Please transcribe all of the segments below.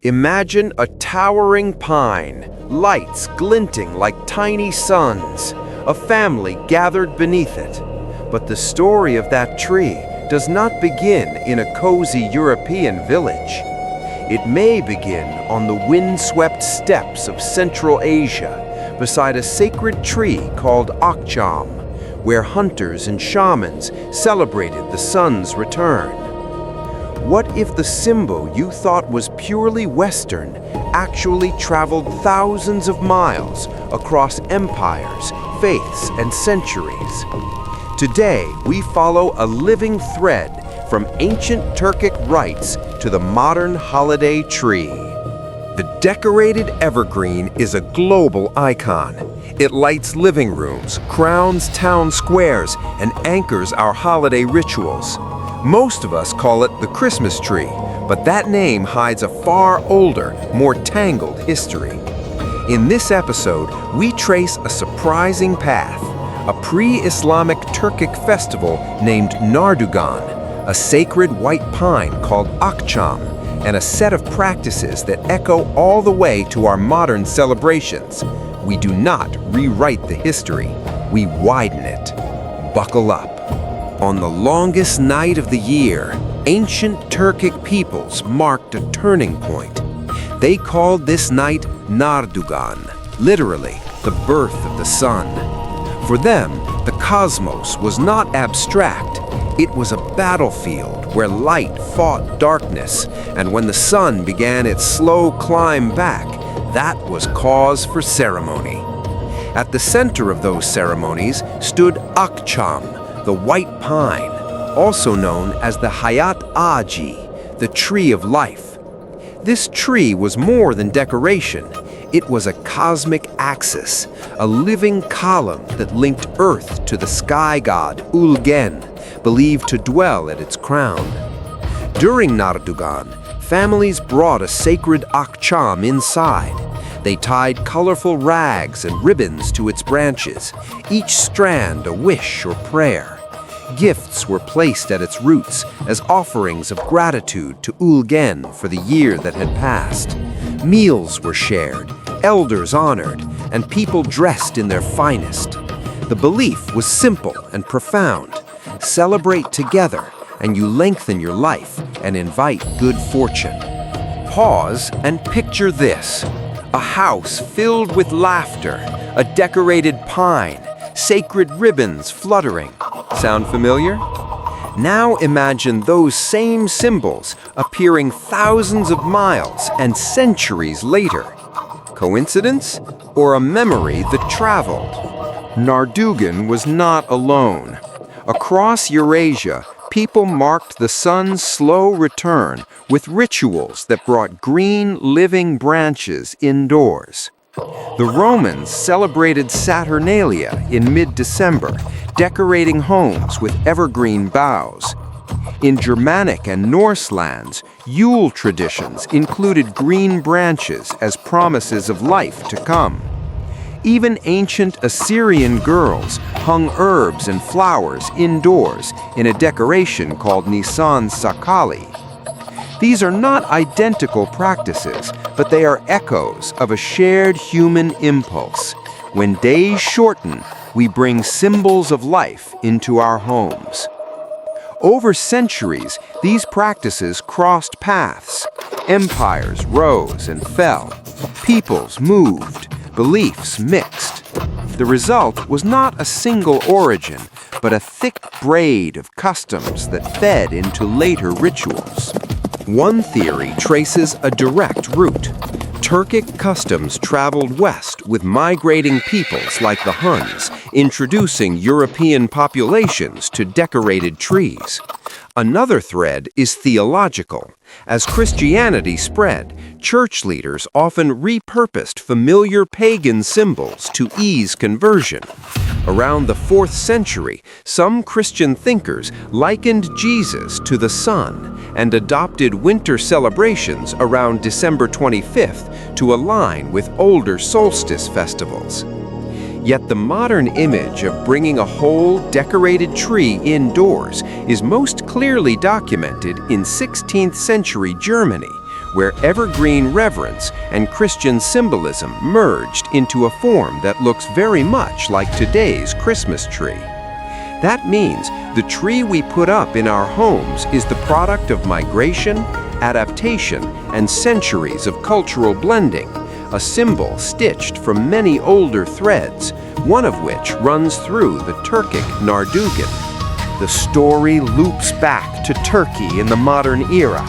Imagine a towering pine, lights glinting like tiny suns, a family gathered beneath it. But the story of that tree does not begin in a cozy European village. It may begin on the windswept steppes of Central Asia, beside a sacred tree called Akçam, where hunters and shamans celebrated the sun's return. What if the symbol you thought was purely Western actually traveled thousands of miles across empires, faiths, and centuries? Today, we follow a living thread from ancient Turkic rites to the modern holiday tree. The decorated evergreen is a global icon. It lights living rooms, crowns town squares, and anchors our holiday rituals. Most of us call it the Christmas tree, but that name hides a far older, more tangled history. In this episode, we trace a surprising path, a pre-Islamic Turkic festival named Nardugan, a sacred white pine called Akçam, and a set of practices that echo all the way to our modern celebrations. We do not rewrite the history, we widen it. Buckle up. On the longest night of the year, ancient Turkic peoples marked a turning point. They called this night Nardugan, literally the birth of the sun. For them, the cosmos was not abstract. It was a battlefield where light fought darkness, and when the sun began its slow climb back, that was cause for ceremony. At the center of those ceremonies stood Akçam, the white pine, also known as the Hayat Ağacı, the tree of life. This tree was more than decoration. It was a cosmic axis, a living column that linked Earth to the sky god Ulgen, believed to dwell at its crown. During Nardugan, families brought a sacred Akçam inside. They tied colorful rags and ribbons to its branches, each strand a wish or prayer. Gifts were placed at its roots as offerings of gratitude to Ulgen for the year that had passed. Meals were shared, elders honored, and people dressed in their finest. The belief was simple and profound. Celebrate together, and you lengthen your life and invite good fortune. Pause and picture this. A house filled with laughter, a decorated pine, sacred ribbons fluttering. Sound familiar? Now imagine those same symbols appearing thousands of miles and centuries later. Coincidence or a memory that traveled? Nardugan was not alone. Across Eurasia, people marked the sun's slow return with rituals that brought green, living branches indoors. The Romans celebrated Saturnalia in mid-December, decorating homes with evergreen boughs. In Germanic and Norse lands, Yule traditions included green branches as promises of life to come. Even ancient Assyrian girls hung herbs and flowers indoors in a decoration called Nisan Sakali. These are not identical practices, but they are echoes of a shared human impulse. When days shorten, we bring symbols of life into our homes. Over centuries, these practices crossed paths. Empires rose and fell. Peoples moved. Beliefs mixed. The result was not a single origin, but a thick braid of customs that fed into later rituals. One theory traces a direct route. Turkic customs traveled west with migrating peoples like the Huns, introducing European populations to decorated trees. Another thread is theological. As Christianity spread, church leaders often repurposed familiar pagan symbols to ease conversion. Around the 4th century, some Christian thinkers likened Jesus to the sun and adopted winter celebrations around December 25th to align with older solstice festivals. Yet the modern image of bringing a whole decorated tree indoors is most clearly documented in 16th century Germany, where evergreen reverence and Christian symbolism merged into a form that looks very much like today's Christmas tree. That means the tree we put up in our homes is the product of migration, adaptation, and centuries of cultural blending, a symbol stitched from many older threads, one of which runs through the Turkic nardugan. The story loops back to Turkey in the modern era.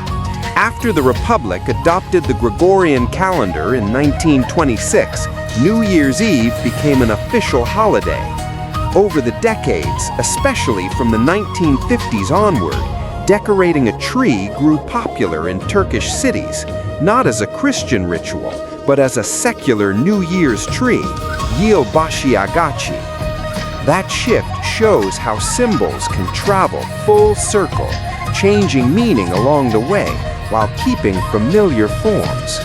After the Republic adopted the Gregorian calendar in 1926, New Year's Eve became an official holiday. Over the decades, especially from the 1950s onward, decorating a tree grew popular in Turkish cities, not as a Christian ritual, but as a secular New Year's tree, Yılbaşı Ağacı. That shift shows how symbols can travel full circle, changing meaning along the way while keeping familiar forms.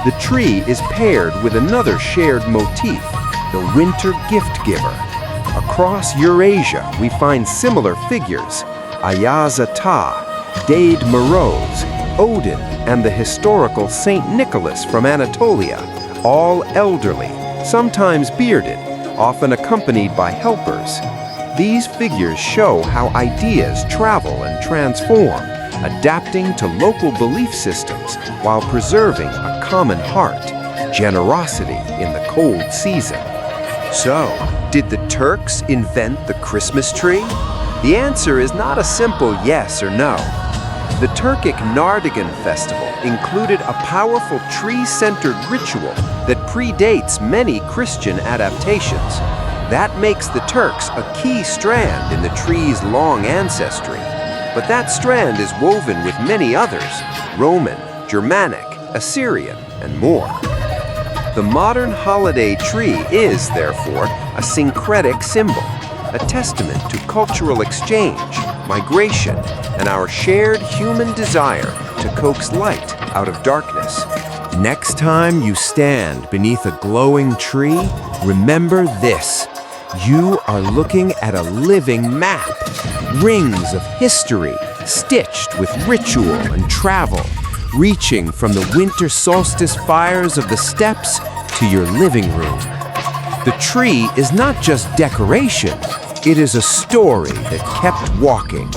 The tree is paired with another shared motif, the winter gift giver. Across Eurasia, we find similar figures: Ayaz Ata, Dade Moroz, Odin, and the historical Saint Nicholas from Anatolia, all elderly, sometimes bearded, often accompanied by helpers. These figures show how ideas travel and transform, adapting to local belief systems while preserving a common heart, generosity in the cold season. So, did the Turks invent the Christmas tree? The answer is not a simple yes or no. The Turkic Nardigan festival included a powerful tree-centered ritual that predates many Christian adaptations. That makes the Turks a key strand in the tree's long ancestry. But that strand is woven with many others: Roman, Germanic, Assyrian, and more. The modern holiday tree is, therefore, a syncretic symbol, a testament to cultural exchange, migration, and our shared human desire to coax light out of darkness. Next time you stand beneath a glowing tree, remember this: you are looking at a living map, rings of history stitched with ritual and travel, reaching from the winter solstice fires of the steppes to your living room. The tree is not just decoration, it is a story that kept walking.